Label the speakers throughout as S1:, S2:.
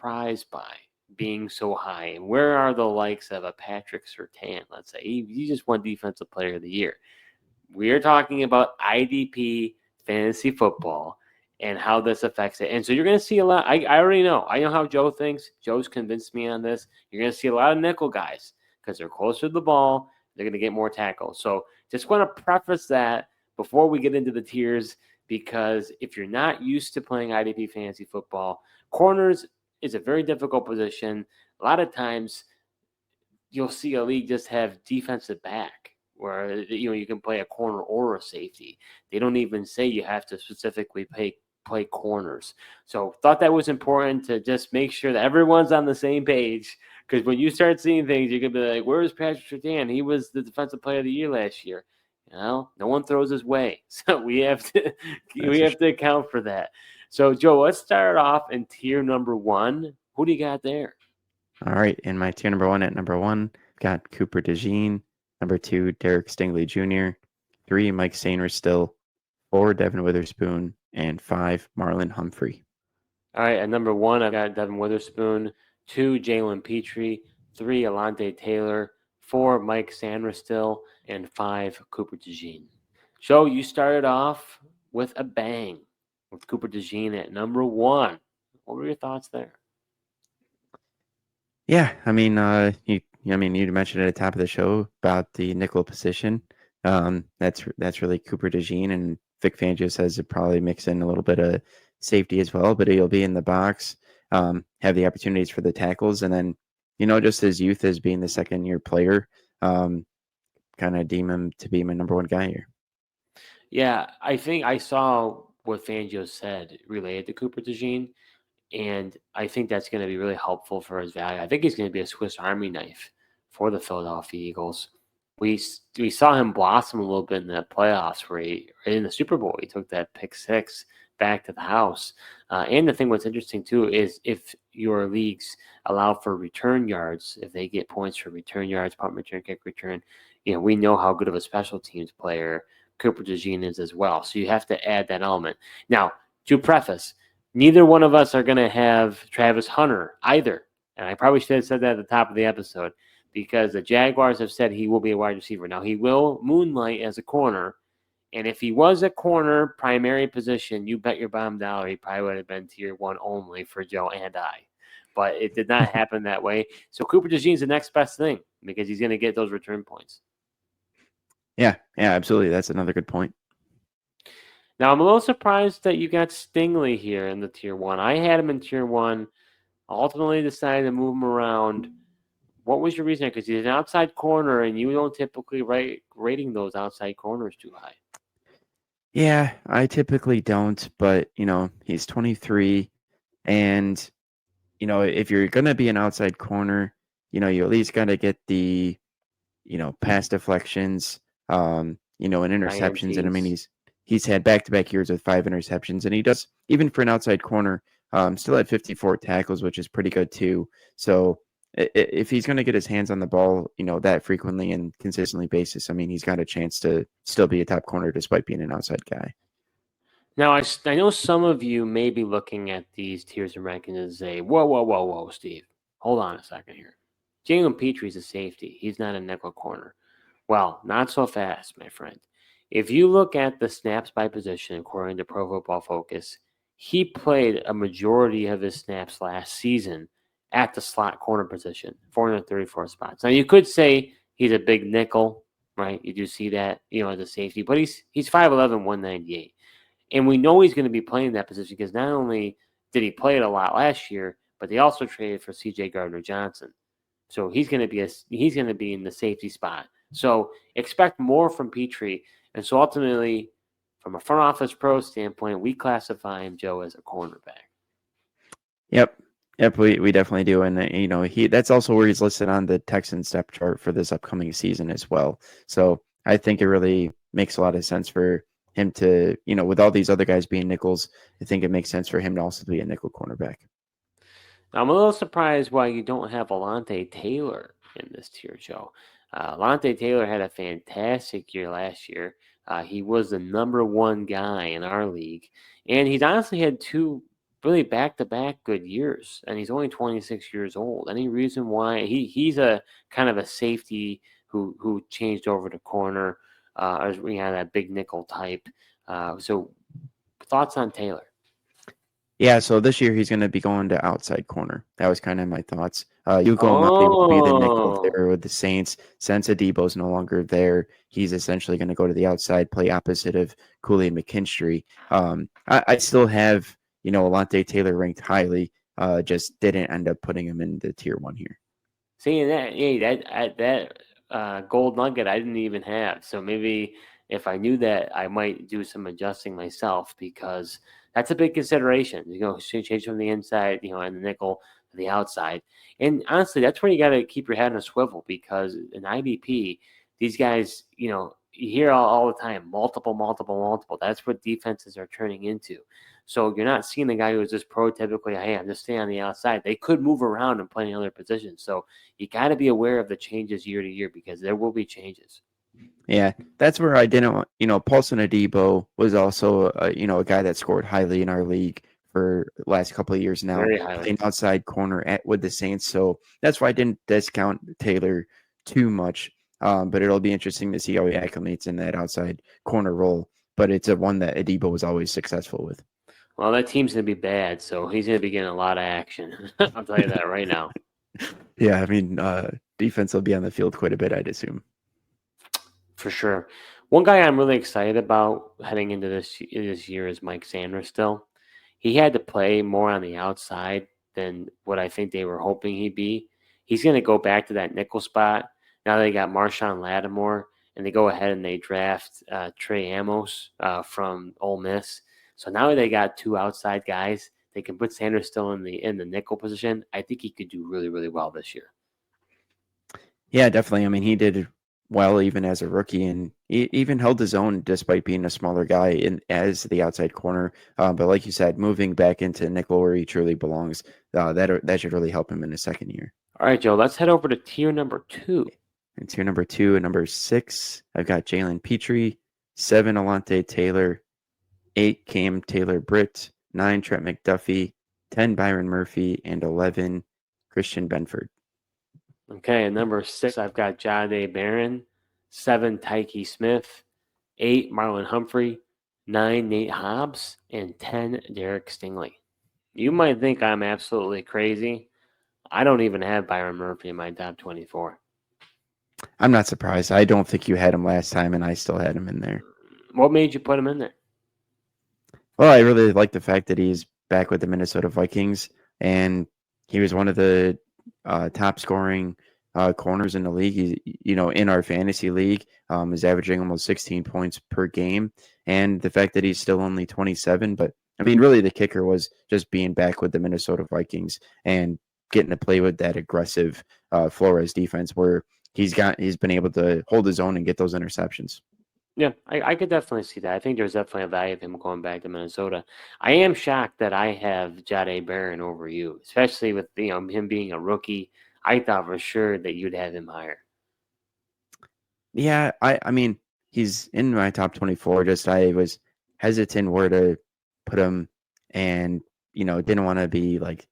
S1: surprised by being so high? And where are the likes of a Patrick Surtain, let's say? He just won Defensive Player of the Year. We are talking about IDP fantasy football and how this affects it. And so you're going to see a lot. I already know. I know how Joe thinks. Joe's convinced me on this. You're going to see a lot of nickel guys because they're closer to the ball. They're going to get more tackles. So just want to preface that before we get into the tiers, because if you're not used to playing IDP fantasy football, corners is a very difficult position. A lot of times you'll see a league just have defensive back where you can play a corner or a safety. They don't even say you have to specifically play corners. So thought that was important to just make sure that everyone's on the same page, because when you start seeing things, you're going to be like, where's Patrick Surtain? He was the Defensive Player of the Year last year. No one throws his way. So we have to account for that. So, Joe, let's start off in tier number 1. Who do you got there?
S2: All right, in my tier number 1, at number 1, got Cooper DeJean. Number 2, Derek Stingley Jr. 3, Mike Sainristil. 4, Devin Witherspoon. And 5, Marlon Humphrey.
S1: All right, at number 1, I've got Devin Witherspoon. 2, Jalen Petrie. 3, Alante Taylor. 4, Mike Sainristil. And 5, Cooper DeJean. Joe, you started off with a bang with Cooper DeJean at number 1. What were your thoughts there?
S2: Yeah, I mean, you mentioned at the top of the show about the nickel position. That's really Cooper DeJean, and Vic Fangio says it probably mix in a little bit of safety as well, but he'll be in the box, have the opportunities for the tackles, and then just his youth as being the second-year player, kind of deem him to be my number 1 guy here.
S1: Yeah, I think I saw what Fangio said related to Cooper DeJean, and I think that's going to be really helpful for his value. I think he's going to be a Swiss Army knife for the Philadelphia Eagles. We saw him blossom a little bit in the playoffs where in the Super Bowl, he took that pick 6 back to the house. And the thing what's interesting, too, is if your leagues allow for return yards, if they get points for return yards, punt return, kick return, we know how good of a special teams player Cooper DeJean is as well. So you have to add that element. Now, to preface, neither one of us are going to have Travis Hunter either. And I probably should have said that at the top of the episode, because the Jaguars have said he will be a wide receiver. Now, he will moonlight as a corner. And if he was a corner primary position, you bet your bottom dollar he probably would have been tier 1 only for Joe and I. But it did not happen that way. So Cooper DeJean is the next best thing because he's going to get those return points.
S2: Yeah, absolutely. That's another good point.
S1: Now, I'm a little surprised that you got Stingley here in the tier 1. I had him in tier 1. Ultimately decided to move him around. What was your reason? Because he's an outside corner, and you don't typically rating those outside corners too high.
S2: Yeah, I typically don't, but, he's 23, and, if you're going to be an outside corner, you at least got to get the, pass deflections, and interceptions. And I mean, he's had back-to-back years with 5 interceptions, and he does, even for an outside corner, still had 54 tackles, which is pretty good too. So if he's going to get his hands on the ball, that frequently and consistently basis, I mean, he's got a chance to still be a top corner despite being an outside guy.
S1: Now, I know some of you may be looking at these tiers and rankings and say, whoa, Steve, hold on a second here. Jalen Petrie's a safety. He's not a nickel corner. Well, not so fast, my friend. If you look at the snaps by position, according to Pro Football Focus, he played a majority of his snaps last season at the slot corner position, 434 spots. Now, you could say he's a big nickel, right? You do see that, as a safety, but he's 5'11", 198. And we know he's going to be playing that position because not only did he play it a lot last year, but they also traded for C.J. Gardner-Johnson. So he's going to be in the safety spot. So expect more from Petrie. And so ultimately, from a front office pro standpoint, we classify him, Joe, as a cornerback.
S2: Yep, we definitely do. And, that's also where he's listed on the Texans depth chart for this upcoming season as well. So I think it really makes a lot of sense for him to, with all these other guys being nickels, I think it makes sense for him to also be a nickel cornerback.
S1: I'm a little surprised why you don't have Alante Taylor in this tier, Joe. Alante Taylor had a fantastic year last year. He was the number 1 guy in our league, and he's honestly had 2 really back-to-back good years, and he's only 26 years old. Any reason why he's a kind of a safety who changed over to corner, as we had that big nickel type. So thoughts on Taylor?
S2: Yeah, so this year he's going to be going to outside corner. That was kind of my thoughts. Yuko Amadi will be the nickel
S1: Oh,
S2: there with the Saints. Since Adebo's no longer there, he's essentially going to go to the outside, play opposite of Cooley and McKinstry. I still have, Alante Taylor ranked highly, just didn't end up putting him in the tier 1 here.
S1: seeing that, hey, that gold nugget I didn't even have. So maybe if I knew that, I might do some adjusting myself because that's a big consideration. Change from the inside, and the nickel to the outside. And honestly, that's where you got to keep your head on a swivel because in IDP, these guys, you hear all the time, multiple, multiple, multiple. That's what defenses are turning into. So you're not seeing the guy who's just prototypically, hey, I'm just staying on the outside. They could move around and play in other positions. So you got to be aware of the changes year to year because there will be changes.
S2: Yeah, that's where I didn't want, Paulson Adebo was also, a guy that scored highly in our league for the last couple of years now,
S1: Very highly.
S2: playing outside corner with the Saints. So that's why I didn't discount Taylor too much. But it'll be interesting to see how he acclimates in that outside corner role. But it's a one that Adebo was always successful with.
S1: Well, that team's going to be bad, so he's going to be getting a lot of action. I'll tell you that right now.
S2: Yeah, I mean, defense will be on the field quite a bit, I'd assume.
S1: For sure. One guy I'm really excited about heading into this year is Mike Sanders still. He had to play more on the outside than what I think they were hoping he'd be. He's going to go back to that nickel spot. Now they got Marshawn Lattimore, and they go ahead and they draft Trey Amos from Ole Miss. So now they got two outside guys. They can put Sanders still in the nickel position. I think he could do really, really well this year.
S2: Yeah, definitely. I mean, he did well even as a rookie, and he even held his own despite being a smaller guy as the outside corner. But like you said, moving back into nickel where he truly belongs, that should really help him in his second year.
S1: All right, Joe, let's head over to tier number 2.
S2: And tier number 2 and number 6, I've got Jalen Petrie, 7 Alante Taylor, 8 Cam Taylor Britt, 9 Trent McDuffie, 10 Byron Murphy, and 11 Christian Benford.
S1: Okay, at number 6, I've got Jahdae Barron, 7 Tyke Smith, 8 Marlon Humphrey, 9 Nate Hobbs, and 10 Derek Stingley. You might think I'm absolutely crazy. I don't even have Byron Murphy in my top 24.
S2: I'm not surprised. I don't think you had him last time, and I still had him in there.
S1: What made you put him in there?
S2: Well, I really like the fact that he's back with the Minnesota Vikings, and he was one of the top scoring corners in the league. In our fantasy league, is averaging almost 16 points per game, and the fact that he's still only 27. But I mean, really, the kicker was just being back with the Minnesota Vikings and getting to play with that aggressive Flores defense, where he's been able to hold his own and get those interceptions.
S1: Yeah, I could definitely see that. I think there's definitely a value of him going back to Minnesota. I am shocked that I have Jahdae Barron over you, especially with him being a rookie. I thought for sure that you'd have him higher.
S2: Yeah, I mean, he's in my top 24. Just I was hesitant where to put him, and didn't want to be like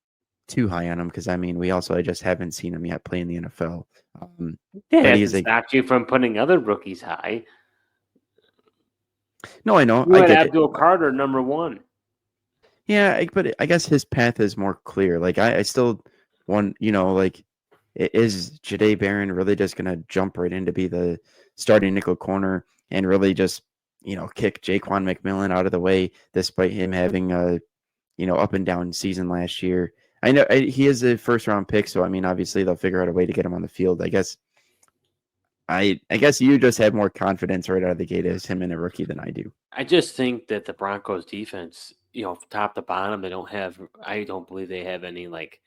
S2: too high on him because I mean, I just haven't seen him yet play in the NFL.
S1: Yeah,
S2: But
S1: that
S2: he's
S1: hasn't stopped you from putting other rookies high.
S2: no, I know,
S1: You
S2: I
S1: had
S2: get it.
S1: Abdul Carter number 1.
S2: Yeah, but I guess his path is more clear. Like I still want, like is Jahdae Barron really just gonna jump right in to be the starting nickel corner and really just kick Jaquan McMillan out of the way despite him having a up and down season last year? I know he is a first round pick, so I mean obviously they'll figure out a way to get him on the field. I guess you just have more confidence right out of the gate as him and a rookie than I do.
S1: I just think that the Broncos defense, top to bottom, I don't believe they have any like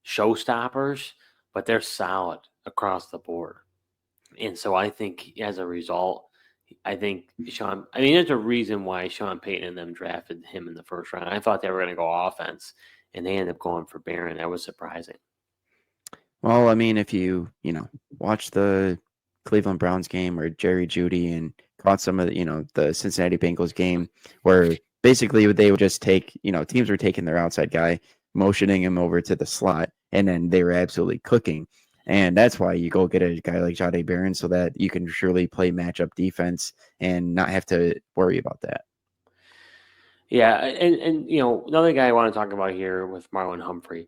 S1: showstoppers, but they're solid across the board. And so I think as a result, there's a reason why Sean Payton and them drafted him in the first round. I thought they were going to go offense, and they ended up going for Barron. That was surprising.
S2: Well, I mean, if you watch the Cleveland Browns game or Jerry Jeudy and caught some of the Cincinnati Bengals game where basically they would just take, teams were taking their outside guy, motioning him over to the slot, and then they were absolutely cooking. And that's why you go get a guy like Jahdae Barron so that you can surely play matchup defense and not have to worry about that.
S1: Yeah, and another guy I want to talk about here with Marlon Humphrey.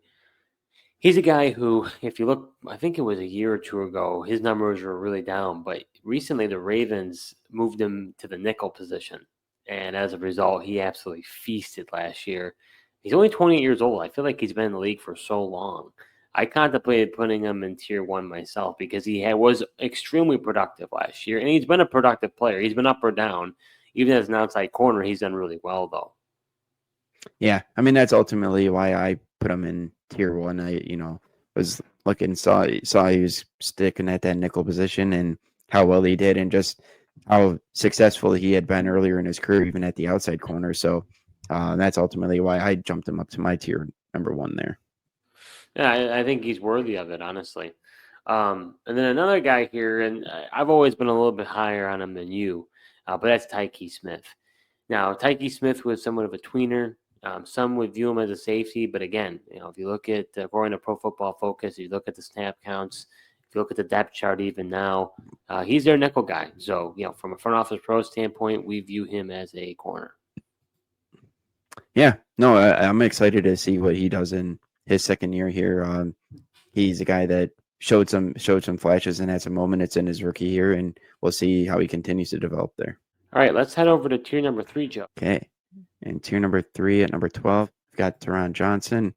S1: He's a guy who, if you look, I think it was a year or two ago, his numbers were really down. But recently, the Ravens moved him to the nickel position, and as a result, he absolutely feasted last year. He's only 28 years old. I feel like he's been in the league for so long. I contemplated putting him in tier 1 myself because was extremely productive last year, and he's been a productive player. He's been up or down. Even as an outside corner, he's done really well, though.
S2: Yeah, I mean that's ultimately why I put him in tier 1. I was looking, saw he was sticking at that nickel position and how well he did, and just how successful he had been earlier in his career, even at the outside corner. So that's ultimately why I jumped him up to my tier number 1 there.
S1: Yeah, I think he's worthy of it, honestly. And then another guy here, and I've always been a little bit higher on him than you, but that's Tyke Smith. Now, Tyke Smith was somewhat of a tweener. Some would view him as a safety, but again, if you look at according to Pro Football Focus, you look at the snap counts, if you look at the depth chart even now, he's their nickel guy. So, from a front office pro standpoint, we view him as a corner.
S2: Yeah, no, I'm excited to see what he does in his second year here. He's a guy that showed some flashes and had some moments in his rookie year, and we'll see how he continues to develop there.
S1: All right, let's head over to tier number 3, Joe.
S2: Okay. And tier number 3 at number 12, we've got Teron Johnson,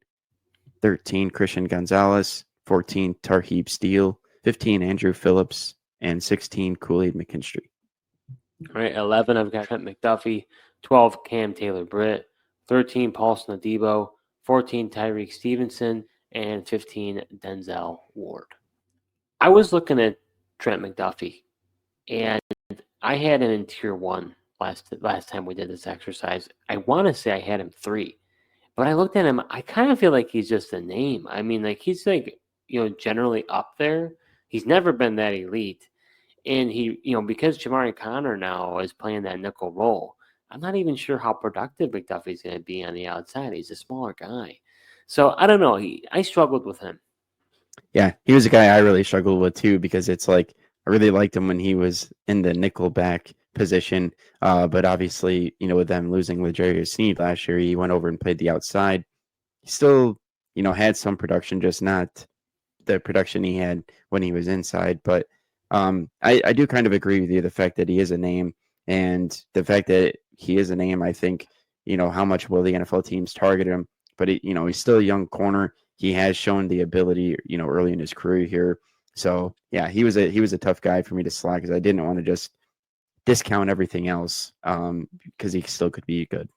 S2: 13, Christian Gonzalez, 14, Tarheeb Steele, 15, Andrew Phillips, and 16, Kool-Aid McKinstry.
S1: All right, 11, I've got Trent McDuffie, 12, Cam Taylor-Britt, 13, Paulson Adebo, 14, Tyreek Stevenson, and 15, Denzel Ward. I was looking at Trent McDuffie, and I had him in tier 1 last time we did this exercise. I want to say I had him 3, but I looked at him. I kind of feel like he's just a name. I mean, like he's like generally up there. He's never been that elite, and he because Jamari Connor now is playing that nickel role. I'm not even sure how productive McDuffie's going to be on the outside. He's a smaller guy, so I don't know. I struggled with him.
S2: Yeah, he was a guy I really struggled with too, because it's like I really liked him when he was in the nickel back position. But obviously, with them losing L'Jarius Sneed last year, he went over and played the outside. He still, had some production, just not the production he had when he was inside. But I do kind of agree with you, the fact that he is a name, and the fact that he is a name. I think, how much will the NFL teams target him? But he's still a young corner. He has shown the ability, early in his career here. So yeah, he was a tough guy for me to slot, because I didn't want to just discount everything else, because he still could be good.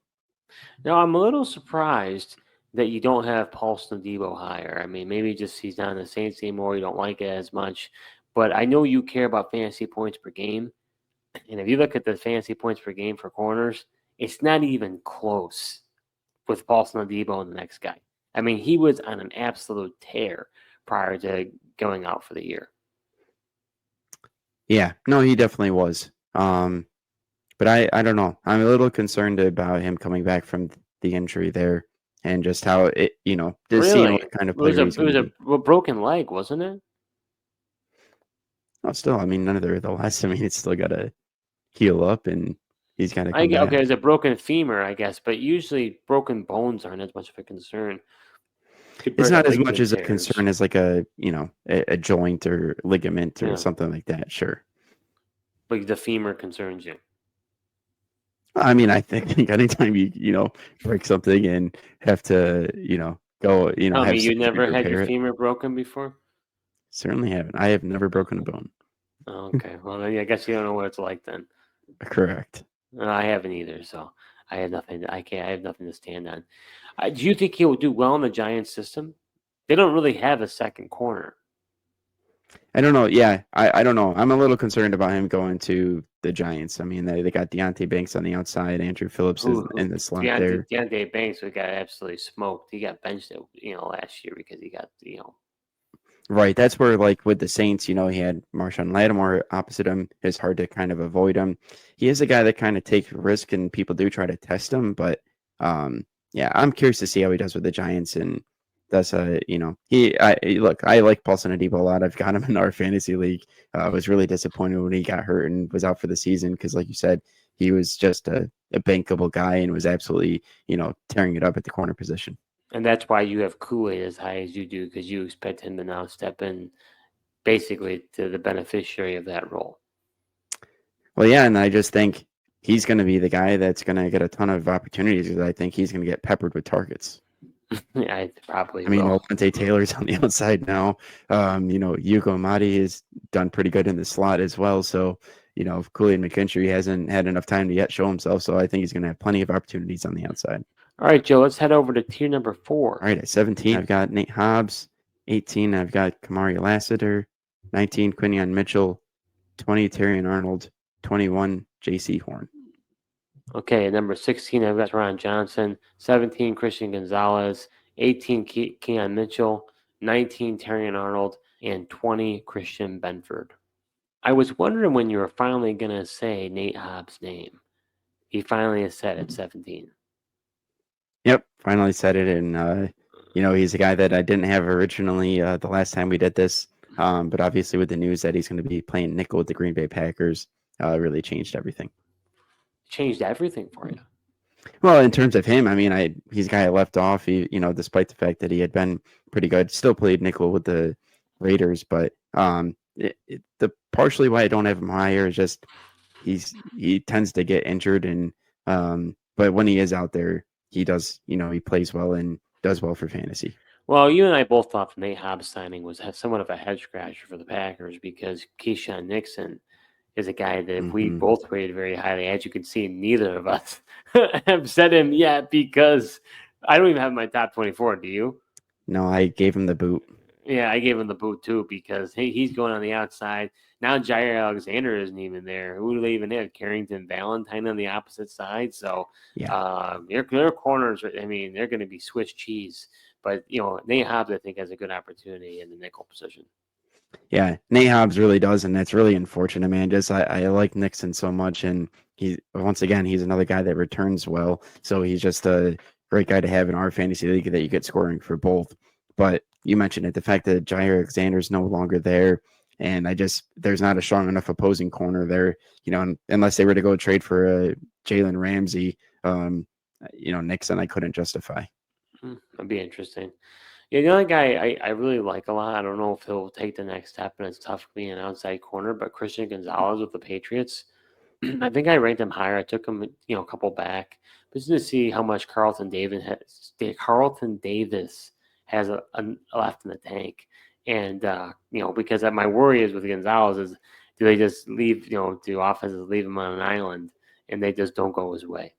S1: Now, I'm a little surprised that you don't have Paulson Adebo higher. I mean, maybe just he's not in the Saints anymore. You don't like it as much. But I know you care about fantasy points per game. And if you look at the fantasy points per game for corners, it's not even close with Paulson Adebo and the next guy. I mean, he was on an absolute tear prior to going out for the year.
S2: Yeah, no, he definitely was. But I don't know. I'm a little concerned about him coming back from the injury there, and just how it, just seeing what kind of player he's going to be.
S1: It was a broken leg, wasn't it?
S2: Oh, still, I mean, none of the last. I mean, it's still got to heal up, and he's got to come
S1: Okay,
S2: back.
S1: it's a broken femur, I guess, but usually broken bones aren't as much of a concern
S2: It's
S1: compared to
S2: not as much
S1: ligament
S2: as a
S1: tears.
S2: concern as like a joint or ligament or
S1: Yeah,
S2: something like that. Sure.
S1: but the femur concerns you.
S2: I mean, I think anytime you break something and have to go
S1: Tell me,
S2: have
S1: you
S2: surgery
S1: never
S2: to
S1: had your
S2: repair it.
S1: femur broken before?
S2: Certainly haven't. I have never broken a bone.
S1: Okay, well, then I guess you don't know what it's like then.
S2: Correct.
S1: I haven't either, so I have nothing. I have nothing to stand on. Do you think he'll do well in the Giants system? They don't really have a second corner.
S2: I don't know. Yeah, I don't know. I'm a little concerned about him going to the Giants. I mean, they got Deontay Banks on the outside. Andrew Phillips is
S1: Who
S2: in the slot there.
S1: Deontay Banks, we got absolutely smoked. He got benched, last year because he got,
S2: Right. That's where, like, with the Saints, he had Marshawn Lattimore opposite him. It's hard to kind of avoid him. He is a guy that kind of takes risk, and people do try to test him. But yeah, I'm curious to see how he does with the Giants. And that's look, I like Paulson Adebo a lot. I've got him in our fantasy league. I was really disappointed when he got hurt and was out for the season because, like you said, he was just a bankable guy and was absolutely tearing it up at the corner position.
S1: And that's why you have Kool-Aid as high as you do, because you expect him to now step in basically to the beneficiary of that role.
S2: Well, yeah, and I just think he's going to be the guy that's going to get a ton of opportunities because I think he's going to get peppered with targets.
S1: I probably
S2: I mean,
S1: will.
S2: Olante Taylor's on the outside now. Yuko Amadi has done pretty good in the slot as well. So, if Kool-Aid McKinstry hasn't had enough time to yet show himself, so I think he's going to have plenty of opportunities on the outside.
S1: All right, Joe, let's head over to tier number 4.
S2: All right, at 17, I've got Nate Hobbs. 18, I've got Kamari Lassiter. 19, Quinion Mitchell. 20, Terrion Arnold. 21, J.C. Horn.
S1: Okay, at number 16, I've got Ron Johnson. 17, Christian Gonzalez. 18, Keon Mitchell. 19, Terrion Arnold. And 20, Christian Benford. I was wondering when you were finally going to say Nate Hobbs' name. He finally is set at 17.
S2: Yep, finally said it. And, he's a guy that I didn't have originally the last time we did this. But obviously with the news that he's going to be playing nickel with the Green Bay Packers, really changed everything.
S1: Changed everything for you.
S2: Well, in terms of him, I mean, he's a guy I left off, despite the fact that he had been pretty good, still played nickel with the Raiders. But the partially why I don't have him higher is just he tends to get injured. And but when he is out there, he does, he plays well and does well for fantasy.
S1: Well, you and I both thought the Nate Hobbs signing was somewhat of a head scratcher for the Packers because Keyshawn Nixon is a guy that we both rated very highly. As you can see, neither of us have said him yet because I don't even have my top 24. Do you?
S2: No, I gave him the boot.
S1: Yeah, I gave him the boot too because he's going on the outside. Now Jair Alexander isn't even there. Who do they even have? Carrington Valentine on the opposite side. So
S2: yeah,
S1: their corners, I mean, they're going to be Swiss cheese. But, Nate Hobbs, I think, has a good opportunity in the nickel position.
S2: Yeah, Nate Hobbs really does, and that's really unfortunate, man. Just I like Nixon so much, and he's another guy that returns well. So he's just a great guy to have in our fantasy league that you get scoring for both. But you mentioned it, the fact that Jair Alexander's no longer there, and there's not a strong enough opposing corner there, unless they were to go trade for Jalen Ramsey, Nixon I couldn't justify.
S1: That'd be interesting. Yeah, the other guy I really like a lot. I don't know if he'll take the next step, and it's tough being an outside corner. But Christian Gonzalez with the Patriots, I think I ranked him higher. I took him, a couple back, but just to see how much Carlton Davis has a left in the tank, and because my worry is with Gonzalez is do they just leave, do offenses leave him on an island and they just don't go his way?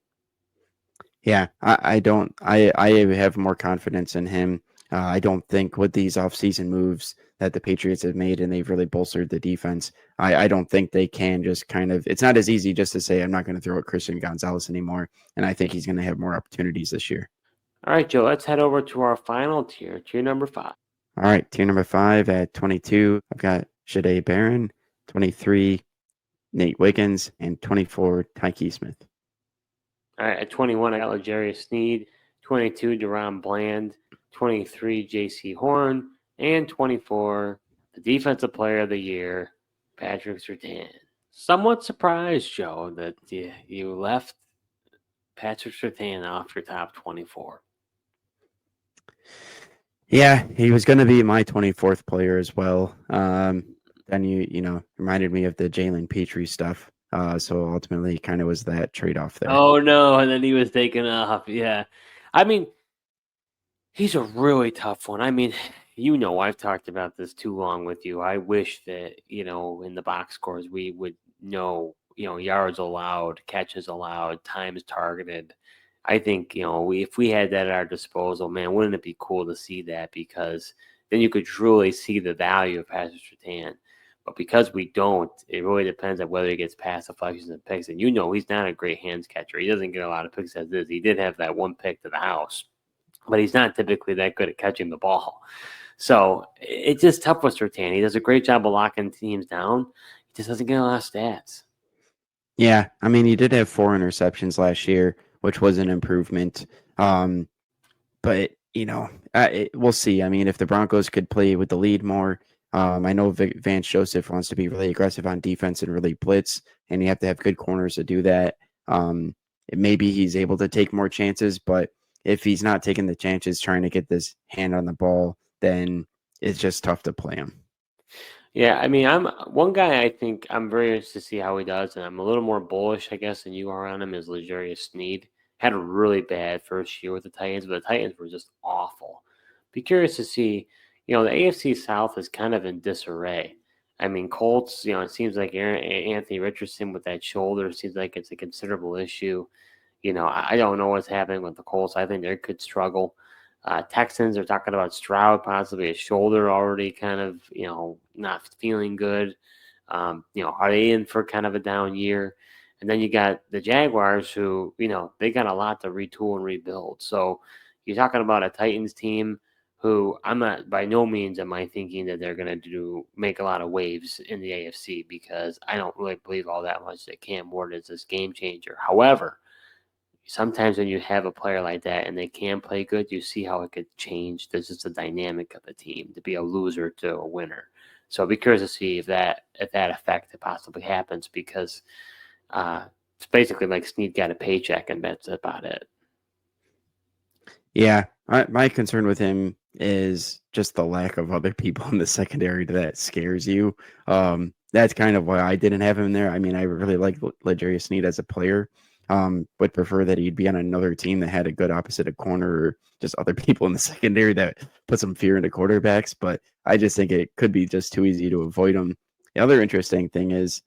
S2: Yeah, I don't. I have more confidence in him. I don't think with these offseason moves that the Patriots have made and they've really bolstered the defense, I don't think they can just kind of. It's not as easy just to say I'm not going to throw at Christian Gonzalez anymore, and I think he's going to have more opportunities this year.
S1: All right, Joe. Let's head over to our final tier number 5.
S2: All right, tier number 5 at 22, I've got Shade Barron, 23, Nate Wiggins, and 24, Tyke Smith.
S1: All right, at 21, I got L'Jarius Sneed, 22, Deron Bland, 23, J.C. Horn, and 24, the Defensive Player of the Year, Patrick Surtain. Somewhat surprised, Joe, that you left Patrick Surtain off your top 24.
S2: Yeah, he was going to be my 24th player as well. Then you reminded me of the Jalen Petrie stuff. So ultimately, kind of was that trade off there.
S1: Oh no! And then he was taken off. Yeah, I mean, he's a really tough one. I mean, I've talked about this too long with you. I wish that in the box scores we would know yards allowed, catches allowed, times targeted. I think if we had that at our disposal, man, wouldn't it be cool to see that? Because then you could truly see the value of Patrick Surtain. But because we don't, it really depends on whether he gets pass deflections and picks. And he's not a great hands catcher. He doesn't get a lot of picks as is. He did have that one pick to the house, but he's not typically that good at catching the ball. So it's just tough with Surtain. He does a great job of locking teams down. He just doesn't get a lot of stats.
S2: Yeah, I mean, he did have 4 interceptions last year, which was an improvement. But we'll see. I mean, if the Broncos could play with the lead more, I know Vance Joseph wants to be really aggressive on defense and really blitz, and you have to have good corners to do that. Maybe he's able to take more chances, but if he's not taking the chances trying to get this hand on the ball, then it's just tough to play him.
S1: Yeah, I mean, I'm one guy I think I'm very interested to see how he does, and I'm a little more bullish, I guess, than you are on him, is L'Jarius Sneed. Had a really bad first year with the Titans, but the Titans were just awful. Be curious to see, the AFC South is kind of in disarray. I mean, Colts, it seems like Anthony Richardson with that shoulder seems like it's a considerable issue. I don't know what's happening with the Colts. I think they could struggle. Texans are talking about Stroud, possibly a shoulder already kind of, not feeling good. Are they in for kind of a down year? And then you got the Jaguars who, they got a lot to retool and rebuild. So you're talking about a Titans team who I'm not, by no means am I thinking that they're going to make a lot of waves in the AFC, because I don't really believe all that much that Cam Ward is this game changer. However, sometimes when you have a player like that and they can play good, you see how it could change. There's just a dynamic of the team to be a loser to a winner. So I'll be curious to see if that effect possibly happens, because it's basically like Snead got a paycheck and that's about it.
S2: Yeah, my concern with him is just the lack of other people in the secondary that scares you. That's kind of why I didn't have him there. I mean, I really like L'Jarius Sneed as a player. Would prefer that he'd be on another team that had a good opposite of corner, or just other people in the secondary that put some fear into quarterbacks. But I just think it could be just too easy to avoid him. The other interesting thing is,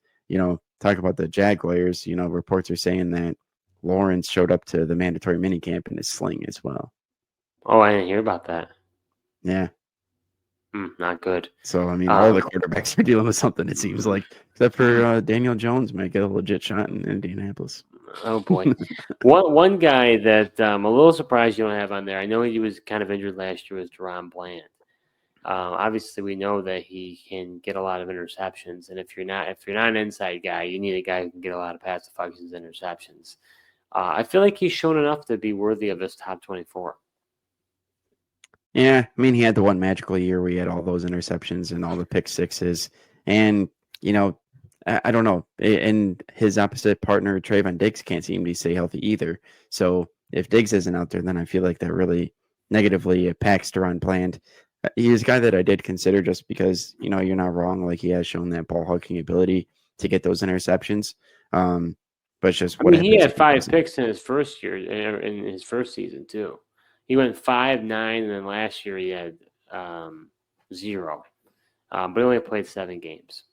S2: talk about the Jaguars. Reports are saying that Lawrence showed up to the mandatory minicamp in his sling as well.
S1: Oh, I didn't hear about that.
S2: Yeah.
S1: Not good.
S2: So, I mean, all the quarterbacks are dealing with something, it seems like, except for Daniel Jones might get a legit shot in Indianapolis.
S1: Oh, boy. One guy that I'm a little surprised you don't have on there, I know he was kind of injured last year, was Deron Bland. Obviously, we know that he can get a lot of interceptions, and if you're not an inside guy, you need a guy who can get a lot of pass deflections, interceptions. I feel like he's shown enough to be worthy of this top 24.
S2: Yeah, I mean, he had the one magical year where he had all those interceptions and all the pick sixes, and I don't know. And his opposite partner, Trayvon Diggs, can't seem to stay healthy either. So if Diggs isn't out there, then I feel like that really negatively impacts Deron Bland. He's a guy that I did consider just because, you're not wrong. Like, he has shown that ball hooking ability to get those interceptions. But it's just what
S1: He
S2: happens
S1: had
S2: if he
S1: 5
S2: doesn't.
S1: picks in his first year, in his first season too. He went 5-9, and then last year he had 0. But he only played 7 games.